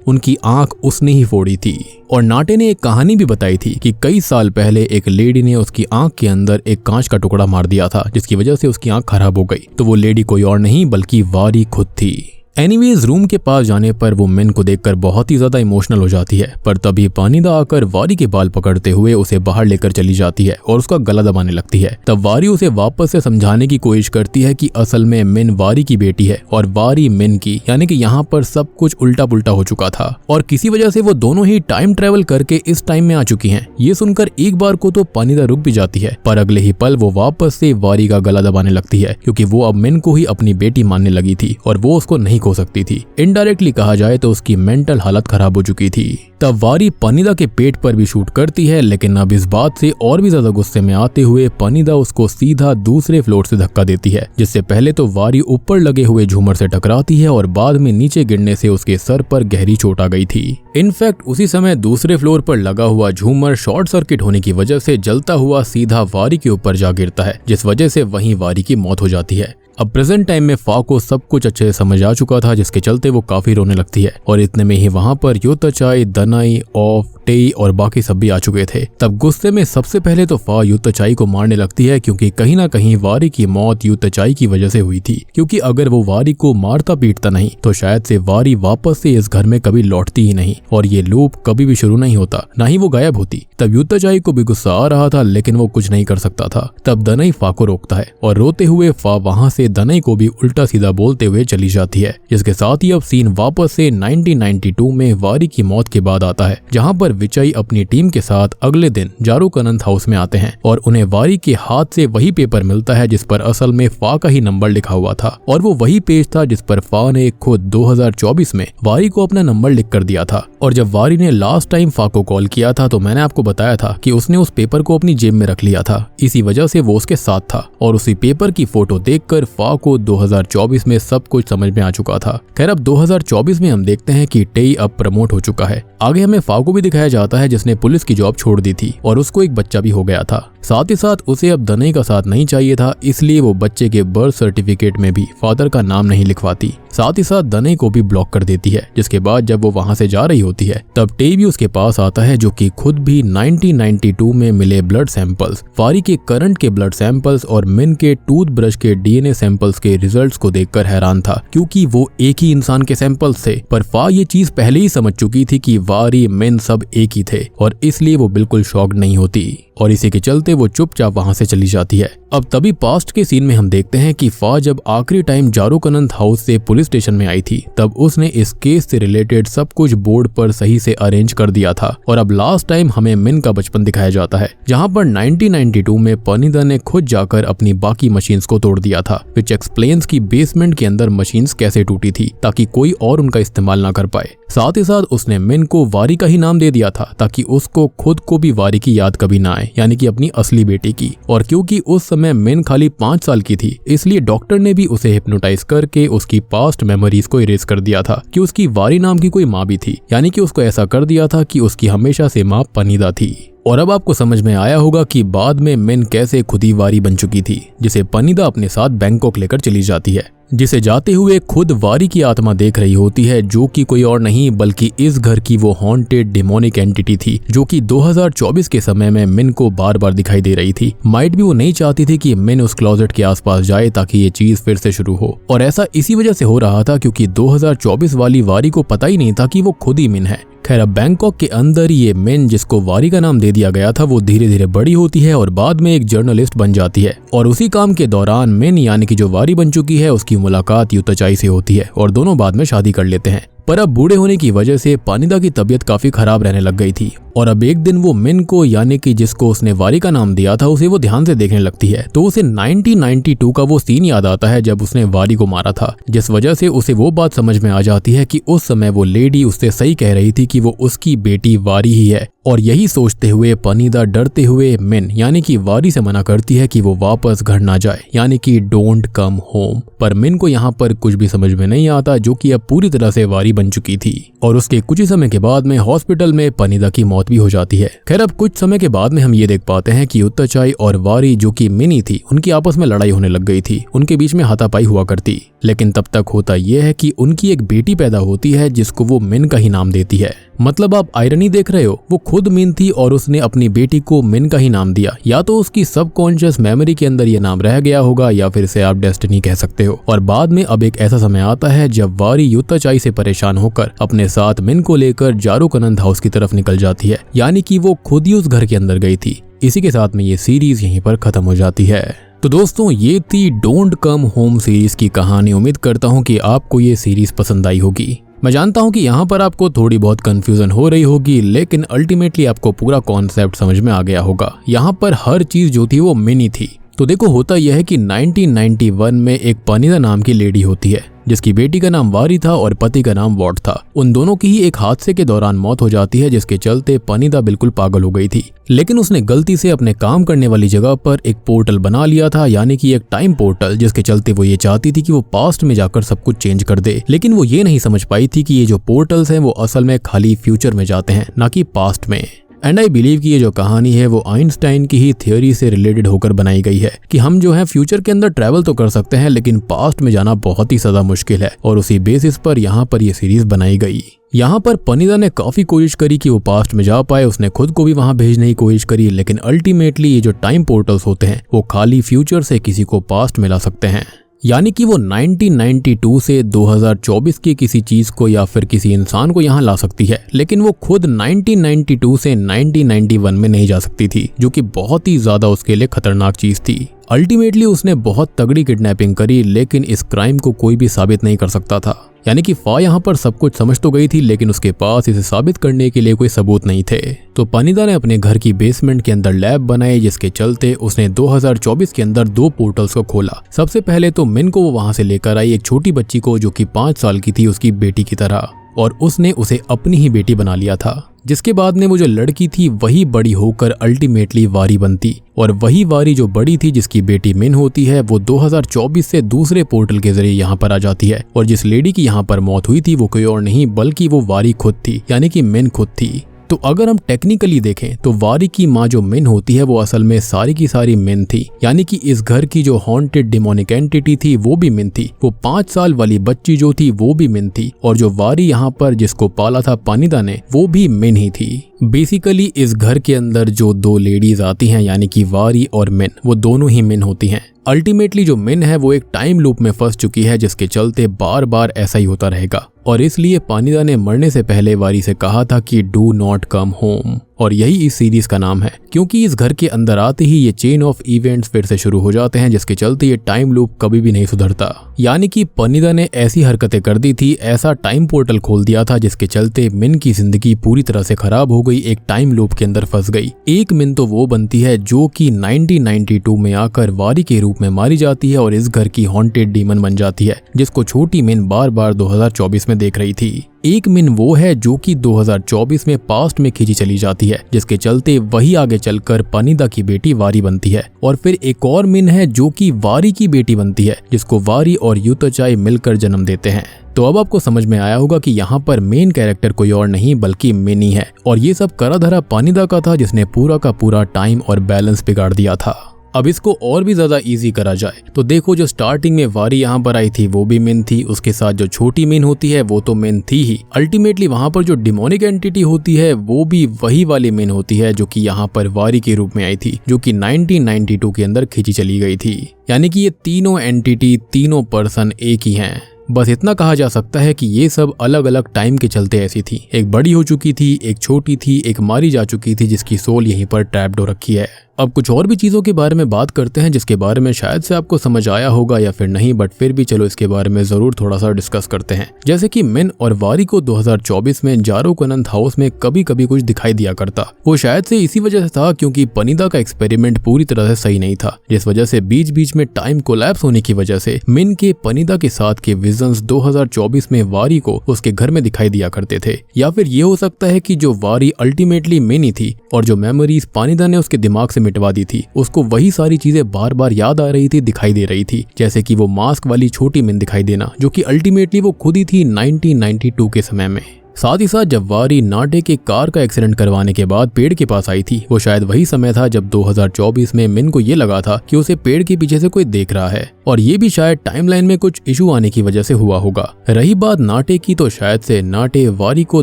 उनकी आंख उसने ही फोड़ी थी। और नाटे ने एक कहानी भी बताई थी कि कई साल पहले एक लेडी ने उसकी आंख के अंदर एक कांच का टुकड़ा मार दिया था, जिसकी वजह से उसकी आंख खराब हो गई। तो वो लेडी कोई और नहीं बल्कि वारी खुद थी। एनीवेज रूम के पास जाने पर वो मिन को देखकर बहुत ही ज्यादा इमोशनल हो जाती है, पर तभी पानीदा आकर वारी के बाल पकड़ते हुए उसे बाहर लेकर चली जाती है और उसका गला दबाने लगती है। तब वारी उसे वापस से समझाने की कोशिश करती है कि असल में मिन वारी की बेटी है और वारी मिन की, यानी कि यहाँ पर सब कुछ उल्टा पुल्टा हो चुका था और किसी वजह से वो दोनों ही टाइम ट्रेवल करके इस टाइम में आ चुकी हैं। ये सुनकर एक बार को तो पानीदा रुक भी जाती है, पर अगले ही पल वो वापस से वारी का गला दबाने लगती है, क्योंकि वो अब मिन को ही अपनी बेटी मानने लगी थी और वो उसको नहीं खो सकती थी। इनडायरेक्टली कहा जाए तो उसकी मेंटल हालत खराब हो चुकी थी। तब वारी पानीदा के पेट पर भी शूट करती है, लेकिन अब इस बात से और भी ज्यादा गुस्से में आते हुए पानीदा उसको सीधा दूसरे फ्लोर से धक्का देती है, जिससे पहले तो वारी ऊपर लगे हुए झूमर से टकराती है और बाद में नीचे गिरने से उसके सर पर गहरी चोट आ गई थी। इनफैक्ट उसी समय दूसरे फ्लोर पर लगा हुआ झूमर शॉर्ट सर्किट होने की वजह से जलता हुआ सीधा वारी के ऊपर जा गिरता है, जिस वजह से वहीं वारी की मौत हो जाती है। अब प्रेजेंट टाइम में फा को सब कुछ अच्छे से समझ आ चुका था, जिसके चलते वो काफी रोने लगती है और इतने में ही वहां पर युतचाई, दनाई, ऑफ, टेई और बाकी सब भी आ चुके थे। तब गुस्से में सबसे पहले तो फा युतचाई को मारने लगती है, क्योंकि कहीं ना कहीं वारी की मौत युतचाई की वजह से हुई थी। क्योंकि अगर वो वारी को मारता पीटता नहीं तो शायद से वारी वापस से इस घर में कभी लौटती ही नहीं और ये लूप कभी भी शुरू नहीं होता, ना ही वो गायब होती। तब युतचाई को भी गुस्सा आ रहा था, लेकिन वो कुछ नहीं कर सकता था। तब दनाई फा को रोकता है और रोते हुए फा वहां से दनाई को भी उल्टा सीधा बोलते हुए चली जाती है, जिसके साथ ही अब सीन वापस से 1992 में वारी की मौत के बाद आता है, जहां पर विचई अपनी टीम के साथ अगले दिन जारुक अनंत हाउस में आते हैं और उन्हें वारी के हाथ से वही पेपर मिलता है जिस पर असल में फा का ही नंबर लिखा हुआ था और वो वही पेज था जिस पर फा ने खुद 2024 में वारी को अपना नंबर लिख कर दिया था। और जब वारी ने लास्ट टाइम फा को कॉल किया था तो मैंने आपको बताया था कि उसने उस पेपर को अपनी जेब में रख लिया था, इसी वजह से वो उसके साथ था और उसी पेपर की फोटो देखकर फा को 2024 में सब कुछ समझ में आ चुका था। खैर अब 2024 में हम देखते हैं कि टेई अब प्रमोट हो चुका है। आगे हमें फा को भी दिखाया जाता है जिसने पुलिस की जॉब छोड़ दी थी और उसको एक बच्चा भी हो गया था। साथ ही साथ उसे अब दनाई का साथ नहीं चाहिए था, इसलिए वो बच्चे के बर्थ सर्टिफिकेट में भी फादर का नाम नहीं लिखवाती। साथ ही साथ दनाई को भी ब्लॉक कर देती है, जिसके बाद जब वो वहां से जा रही होती है तब टेई भी उसके पास आता है, जो कि खुद भी 1992 में मिले ब्लड सैंपल्स, वारी के करंट के ब्लड सैंपल्स और मिन के टूथब्रश के डीएनए सैंपल्स के रिजल्ट्स को देखकर हैरान था, क्योंकि वो एक ही इंसान के सैंपल्स थे। पर फा ये चीज पहले ही समझ चुकी थी कि वारी, मिन सब एक ही थे और इसलिए वो बिल्कुल शॉक्ड नहीं होती। और इसी के चलते वो चुपचाप वहां से चली जाती है। अब तभी पास्ट के सीन में हम देखते हैं कि फा जब आखिरी टाइम जारोकनंत हाउस से पुलिस स्टेशन में आई थी तब उसने इस केस से रिलेटेड सब कुछ बोर्ड पर सही से अरेंज कर दिया था। और अब लास्ट टाइम हमें मिन का बचपन दिखाया जाता है, जहां पर 1992 में पनिदा ने खुद जाकर अपनी बाकी मशीन्स को तोड़ दिया था, विच एक्सप्लेन्स की बेसमेंट के अंदर मशीन्स कैसे टूटी थी ताकि कोई और उनका इस्तेमाल ना कर पाए। साथ ही साथ उसने मिन को वारी का ही नाम दे दिया था ताकि उसको खुद को भी वारी की याद कभी ना आए, यानी कि अपनी असली बेटी की। और क्योंकि उस समय मिन खाली 5 साल की थी, इसलिए डॉक्टर ने भी उसे हिप्नोटाइज करके उसकी पास्ट मेमोरीज को इरेज कर दिया था कि उसकी वारी नाम की कोई माँ भी थी, यानी कि उसको ऐसा कर दिया था कि उसकी हमेशा से माँ पनिदा थी। और अब आपको समझ में आया होगा कि बाद में मिन कैसे खुद ही वारी बन चुकी थी, जिसे पनिदा अपने साथ बैंकॉक लेकर चली जाती है, जिसे जाते हुए खुद वारी की आत्मा देख रही होती है, जो कि कोई और नहीं बल्कि इस घर की वो हॉन्टेड डेमोनिक एंटिटी थी, जो कि 2024 के समय में मिन को बार बार दिखाई दे रही थी। माइट भी वो नहीं चाहती थी कि मिन उस क्लोजेट के आसपास जाए ताकि ये चीज फिर से शुरू हो, और ऐसा इसी वजह से हो रहा था क्योंकि 2024 वाली वारी को पता ही नहीं था कि वो खुद ही मिन है। खैर, अब बैंकॉक के अंदर ये मिन, जिसको वारी का नाम दे दिया गया था, वो धीरे धीरे बड़ी होती है और बाद में एक जर्नलिस्ट बन जाती है। और उसी काम के दौरान मिन, यानी कि जो वारी बन चुकी है, उसकी मुलाकात युताचाई से होती है और दोनों बाद में शादी कर लेते हैं। पर अब बूढ़े होने की वजह से पनिदा की तबीयत काफी खराब रहने लग गई थी और अब एक दिन वो मिन को, यानी कि जिसको उसने वारी का नाम दिया था, उसे वो ध्यान से देखने लगती है। तो उसे 1992 का वो सीन याद आता है जब उसने वारी को मारा था, जिस वजह से उसे वो बात समझ में आ जाती है कि उस समय वो लेडी उससे सही कह रही थी कि वो उसकी बेटी वारी ही है। और यही सोचते हुए पनिदा डरते हुए मिन, यानी कि वारी से मना करती है कि वो वापस घर ना जाए, यानी कि डोंट कम होम। पर मिन को यहाँ पर कुछ भी समझ में नहीं आता, जो कि अब पूरी तरह से वारी बन चुकी थी। और उसके कुछ ही समय के बाद में हॉस्पिटल में पनिदा की मौत भी हो जाती है। खैर, अब कुछ समय के बाद में हम ये देख पाते हैं कि युताचाई और वारी, जो कि मिनी थी, उनकी आपस में लड़ाई होने लग गई थी। उनके बीच में हाथापाई हुआ करती, लेकिन तब तक होता यह है कि उनकी एक बेटी पैदा होती है जिसको वो मिन का ही नाम देती है। मतलब आप आयरनी देख रहे हो, वो खुद मिन थी और उसने अपनी बेटी को मिन का ही नाम दिया। या तो उसकी सबकॉन्शियस मेमोरी के अंदर ये नाम रह गया होगा, या फिर इसे आप डेस्टिनी कह सकते हो। और बाद में अब एक ऐसा समय आता है जब वारी युताचाई से परेशान होकर अपने साथ मिन को लेकर जारोकनंत हाउस की तरफ निकल जाती है, यानी कि वो खुद ही उस घर के अंदर गई थी। इसी के साथ में ये सीरीज यहीं पर खत्म हो जाती है। तो दोस्तों, ये थी डोंट कम होम सीरीज की कहानी। उम्मीद करता हूँ कि आपको ये सीरीज पसंद आई होगी। मैं जानता हूँ कि यहाँ पर आपको थोड़ी बहुत कंफ्यूजन हो रही होगी, लेकिन अल्टीमेटली आपको पूरा कॉन्सेप्ट समझ में आ गया होगा। यहाँ पर हर चीज जो थी वो मिनी थी। तो देखो, होता यह है कि 1991 में एक पनिदा नाम की लेडी होती है, जिसकी बेटी का नाम वारी था और पति का नाम वॉट था। उन दोनों की ही एक हादसे के दौरान मौत हो जाती है, जिसके चलते पनिदा बिल्कुल पागल हो गई थी। लेकिन उसने गलती से अपने काम करने वाली जगह पर एक पोर्टल बना लिया था, यानी कि एक टाइम पोर्टल, जिसके चलते वो ये चाहती थी कि वो पास्ट में जाकर सब कुछ चेंज कर दे। लेकिन वो ये नहीं समझ पाई थी कि ये जो पोर्टल्स हैं वो असल में खाली फ्यूचर में जाते हैं, ना कि पास्ट में। एंड आई बिलीव कि ये जो कहानी है वो आइंस्टाइन की ही थ्योरी से रिलेटेड होकर बनाई गई है कि हम जो है फ्यूचर के अंदर ट्रैवल तो कर सकते हैं, लेकिन पास्ट में जाना बहुत ही ज्यादा मुश्किल है। और उसी बेसिस पर यहाँ पर ये सीरीज बनाई गई। यहाँ पर पनिदा ने काफी कोशिश करी कि वो पास्ट में जा पाए, उसने खुद को भी वहां भेजने की कोशिश करी, लेकिन अल्टीमेटली ये जो टाइम पोर्टल्स होते हैं वो खाली फ्यूचर से किसी को पास्ट में ला सकते हैं। यानी कि वो 1992 से 2024 की किसी चीज को या फिर किसी इंसान को यहाँ ला सकती है, लेकिन वो खुद 1992 से 1991 में नहीं जा सकती थी, जो कि बहुत ही ज्यादा उसके लिए खतरनाक चीज थी। अल्टीमेटली उसने बहुत तगड़ी किडनैपिंग करी, लेकिन इस क्राइम को कोई भी साबित नहीं कर सकता था। यानी कि फा यहाँ पर सब कुछ समझ तो गई थी, लेकिन उसके पास इसे साबित करने के लिए कोई सबूत नहीं थे। तो पनिदा ने अपने घर की बेसमेंट के अंदर लैब बनाई, जिसके चलते उसने 2024 के अंदर 2 पोर्टल्स को खोला। सबसे पहले तो मिन को वो वहां से लेकर आई, एक छोटी बच्ची को जो कि 5 साल की थी, उसकी बेटी की तरह, और उसने उसे अपनी ही बेटी बना लिया था। जिसके बाद में वो जो लड़की थी वही बड़ी होकर अल्टीमेटली वारी बनती, और वही वारी जो बड़ी थी, जिसकी बेटी मिन होती है, वो 2024 से दूसरे पोर्टल के जरिए यहाँ पर आ जाती है। और जिस लेडी की यहाँ पर मौत हुई थी वो कोई और नहीं बल्कि वो वारी खुद थी, यानी कि मिन खुद थी। तो अगर हम टेक्निकली देखें तो वारी की माँ जो मिन होती है वो असल में सारी की सारी मिन थी, यानी कि इस घर की जो हॉन्टेड डिमोनिक एंटिटी थी वो भी मिन थी। वो 5 साल वाली बच्ची जो थी वो भी मिन थी, और जो वारी यहाँ पर जिसको पाला था पनिदा ने, वो भी मिन ही थी। बेसिकली इस घर के अंदर जो 2 लेडीज आती हैं, यानी कि वारी और मिन, वो दोनों ही मिन होती हैं। अल्टीमेटली जो मिन है वो एक टाइम लूप में फंस चुकी है, जिसके चलते बार बार ऐसा ही होता रहेगा। और इसलिए पनिदा ने मरने से पहले वारी से कहा था कि डू नॉट कम होम। और यही इस सीरीज का नाम है, क्योंकि इस घर के अंदर आते ही ये चेन ऑफ इवेंट्स फिर से शुरू हो जाते हैं, जिसके चलते ये टाइम लूप कभी भी नहीं सुधरता। यानी कि पनिदा ने ऐसी हरकतें कर दी थी, ऐसा टाइम पोर्टल खोल दिया था, जिसके चलते मिन की जिंदगी पूरी तरह से खराब हो गई, एक टाइम लूप के अंदर फंस गई। एक मिन तो वो बनती है जो कि 1992 में आकर वारी के रूप में मारी जाती है और इस घर की हॉन्टेड डीमन बन जाती है, जिसको छोटी मिन बार बार 2024 में देख रही थी। एक मिन वो है जो कि 2024 में पास्ट में खींची चली जाती है, जिसके चलते वही आगे चलकर पनिदा की बेटी वारी बनती है। और फिर एक और मिन है जो कि वारी की बेटी बनती है, जिसको वारी और यूताचाई मिलकर जन्म देते हैं। तो अब आपको समझ में आया होगा कि यहाँ पर मेन कैरेक्टर कोई और नहीं बल्कि मिन ही है, और ये सब करा धरा पनिदा का था, जिसने पूरा का पूरा टाइम और बैलेंस बिगाड़ दिया था। अब इसको और भी ज्यादा इजी करा जाए तो देखो, जो स्टार्टिंग में वारी यहाँ पर आई थी वो भी मिन थी, उसके साथ जो छोटी मिन होती है वो तो मिन थी ही, अल्टीमेटली वहां पर जो डिमोनिक एंटिटी होती है वो भी वही वाली मिन होती है जो कि यहाँ पर वारी के रूप में आई थी, जो कि 1992 के अंदर खींची चली गई थी। यानी कि ये तीनों एंटिटी, तीनों पर्सन एक ही हैं। बस इतना कहा जा सकता है कि ये सब अलग अलग टाइम के चलते ऐसी थी, एक बड़ी हो चुकी थी, एक छोटी थी, एक मारी जा चुकी थी, जिसकी सोल यहीं पर ट्रैप्ड हो रखी है। अब कुछ और भी चीजों के बारे में बात करते हैं, जिसके बारे में शायद से आपको समझ आया होगा या फिर नहीं, बट फिर भी चलो इसके बारे में जरूर थोड़ा सा डिस्कस करते हैं। जैसे कि मिन और वारी को 2024 में जारो कनंत हाउस में कभी कभी कुछ दिखाई दिया करता। वो शायद से इसी वजह से था क्योंकि पनिदा का एक्सपेरिमेंट पूरी तरह से सही नहीं था, जिस वजह से बीच बीच में टाइम कोलैप्स होने की वजह से मिन के पनिदा के साथ के विजन्स 2024 में वारी को उसके घर में दिखाई दिया करते थे। या फिर ये हो सकता है कि जो वारी अल्टीमेटली मिन ही थी और जो मेमोरीज पनिदा ने उसके दिमाग से मिटवा दी थी, उसको वही सारी चीजें बार बार याद आ रही थी, दिखाई दे रही थी। जैसे कि वो मास्क वाली छोटी मिन दिखाई देना, जो कि अल्टीमेटली वो खुद ही थी 1992 के समय में। साथ ही साथ जब वारी नाटे के कार का एक्सीडेंट करवाने के बाद पेड़ के पास आई थी, वो शायद वही समय था जब 2024 में मिन को ये लगा था कि उसे पेड़ के पीछे से कोई देख रहा है, और ये भी शायद टाइमलाइन में कुछ इशू आने की वजह से हुआ होगा। रही बात नाटे की, तो शायद से नाटे वारी को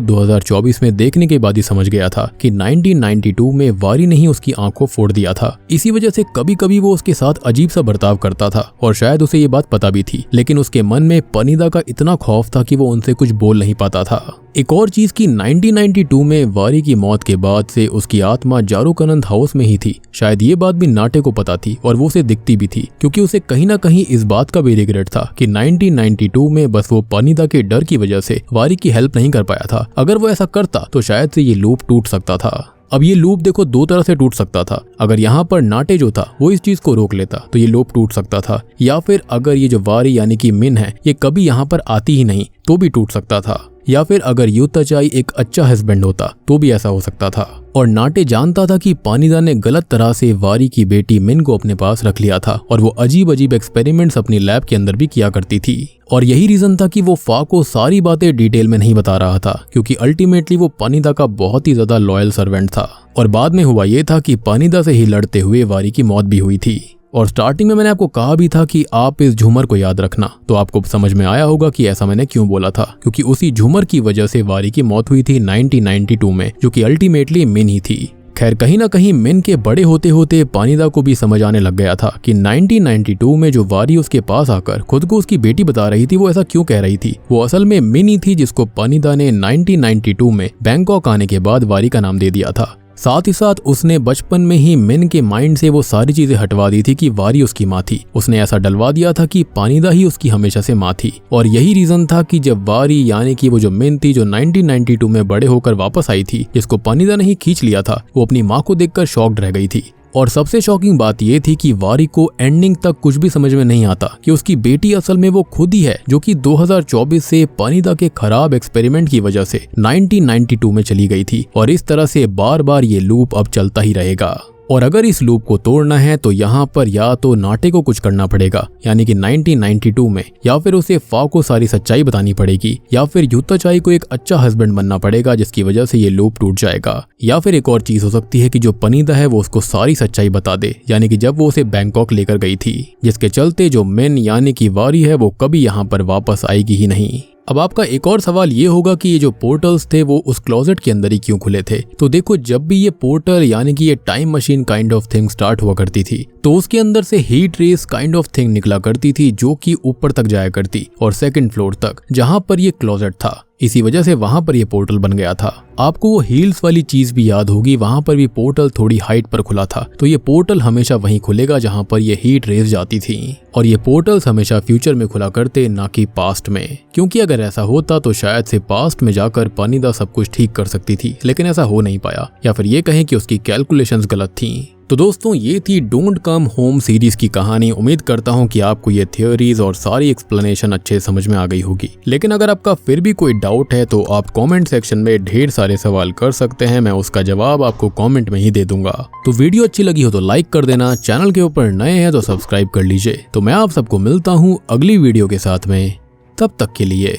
2024 में देखने के बाद ही समझ गया था कि 1992 में वारी ने ही उसकी आंखों फोड़ दिया था। इसी वजह से कभी कभी वो उसके साथ अजीब सा बर्ताव करता था, और शायद उसे ये बात पता भी थी, लेकिन उसके मन में पनिदा का इतना खौफ था कि वो उनसे कुछ बोल नहीं पाता था। एक और चीज की 1992 में वारी की मौत के बाद से उसकी आत्मा जारो कनंत हाउस में ही थी। शायद ये बात भी नाटे को पता थी और वो उसे दिखती भी थी, क्योंकि उसे कहीं ना कहीं इस बात का भी रिग्रेट था कि 1992 में बस वो पनिदा के डर की वजह से वारी की हेल्प नहीं कर पाया था। अगर वो ऐसा करता तो शायद से ये लूप टूट सकता था। अब ये लूप देखो दो तरह से टूट सकता था। अगर यहाँ पर नाटे जो था वो इस चीज को रोक लेता तो ये लूप टूट सकता था, या फिर अगर ये जो वारी यानी कि मिन है ये कभी यहाँ पर आती ही नहीं तो भी टूट सकता था, या फिर अगर यूताचाई एक अच्छा हस्बैंड होता तो भी ऐसा हो सकता था। और नाटे जानता था कि पनिदा ने गलत तरह से वारी की बेटी मिन को अपने पास रख लिया था, और वो अजीब अजीब एक्सपेरिमेंट्स अपनी लैब के अंदर भी किया करती थी। और यही रीजन था कि वो फा को सारी बातें डिटेल में नहीं बता रहा था, क्योंकि अल्टीमेटली वो पनिदा का बहुत ही ज्यादा लॉयल सर्वेंट था। और बाद में हुआ ये था कि पनिदा से ही लड़ते हुए वारी की मौत भी हुई थी। और स्टार्टिंग में मैंने आपको कहा भी था कि आप इस झूमर को याद रखना, तो आपको समझ में आया होगा कि ऐसा मैंने क्यों बोला था, क्योंकि उसी झूमर की वजह से वारी की मौत हुई थी 1992 में, जो कि अल्टीमेटली मिन ही थी। खैर कहीं ना कहीं मिन के बड़े होते होते पनिदा को भी समझ आने लग गया था कि 1992 में जो वारी उसके पास आकर खुद को उसकी बेटी बता रही थी वो ऐसा क्यों कह रही थी। वो असल में मिन ही थी, जिसको पनिदा ने 1992 में बैंकॉक आने के बाद वारी का नाम दे दिया था। साथ ही साथ उसने बचपन में ही मिन के माइंड से वो सारी चीजें हटवा दी थी कि वारी उसकी माँ थी। उसने ऐसा डलवा दिया था कि पनिदा ही उसकी हमेशा से माँ थी। और यही रीजन था कि जब वारी यानी कि वो जो मिन थी जो 1992 में बड़े होकर वापस आई थी, जिसको पनिदा ने ही खींच लिया था, वो अपनी माँ को देखकर शॉक्ड रह गई थी। और सबसे शॉकिंग बात यह थी कि वारी को एंडिंग तक कुछ भी समझ में नहीं आता कि उसकी बेटी असल में वो खुद ही है, जो कि 2024 से पनिदा के खराब एक्सपेरिमेंट की वजह से 1992 में चली गई थी। और इस तरह से बार बार ये लूप अब चलता ही रहेगा। और अगर इस लूप को तोड़ना है तो यहाँ पर या तो नाटे को कुछ करना पड़ेगा, यानी कि 1992 में, या फिर उसे फा को सारी सच्चाई बतानी पड़ेगी, या फिर यूताचाई को एक अच्छा हस्बैंड बनना पड़ेगा जिसकी वजह से ये लूप टूट जाएगा। या फिर एक और चीज हो सकती है कि जो पनिदा है वो उसको सारी सच्चाई बता दे, यानी कि जब वो उसे बैंकॉक लेकर गई थी, जिसके चलते जो मिन यानी कि वारी है वो कभी यहाँ पर वापस आएगी ही नहीं। अब आपका एक और सवाल ये होगा कि ये जो पोर्टल्स थे वो उस क्लोजेट के अंदर ही क्यों खुले थे। तो देखो, जब भी ये पोर्टल यानी कि ये time machine kind of thing start हुआ करती थी तो उसके अंदर से heat rays kind of thing निकला करती थी, जो कि ऊपर तक जाया करती और सेकंड फ्लोर तक, जहां पर ये क्लोजेट था। इसी वजह से वहां पर ये पोर्टल बन गया था। आपको वो हील्स वाली चीज भी याद होगी, वहां पर भी पोर्टल थोड़ी हाइट पर खुला था। तो ये पोर्टल हमेशा वहीं खुलेगा जहां पर ये हीट रेज जाती थी, और ये पोर्टल्स हमेशा फ्यूचर में खुला करते, ना कि पास्ट में। क्योंकि अगर ऐसा होता तो शायद से पास्ट में जाकर पानीदा सब कुछ ठीक कर सकती थी, लेकिन ऐसा हो नहीं पाया, या फिर ये कहें कि उसकी कैलकुलेशंस गलत थी। तो दोस्तों, ये थी डोंट कम होम सीरीज की कहानी। उम्मीद करता हूँ कि आपको ये थियोरीज और सारी एक्सप्लेनेशन अच्छे समझ में आ गई होगी। लेकिन अगर आपका फिर भी कोई डाउट है तो आप कमेंट सेक्शन में ढेर सारे सवाल कर सकते हैं, मैं उसका जवाब आपको कमेंट में ही दे दूंगा। तो वीडियो अच्छी लगी हो तो लाइक कर देना, चैनल के ऊपर नए हैं तो सब्सक्राइब कर लीजिए। तो मैं आप सबको मिलता हूँ अगली वीडियो के साथ में, तब तक के लिए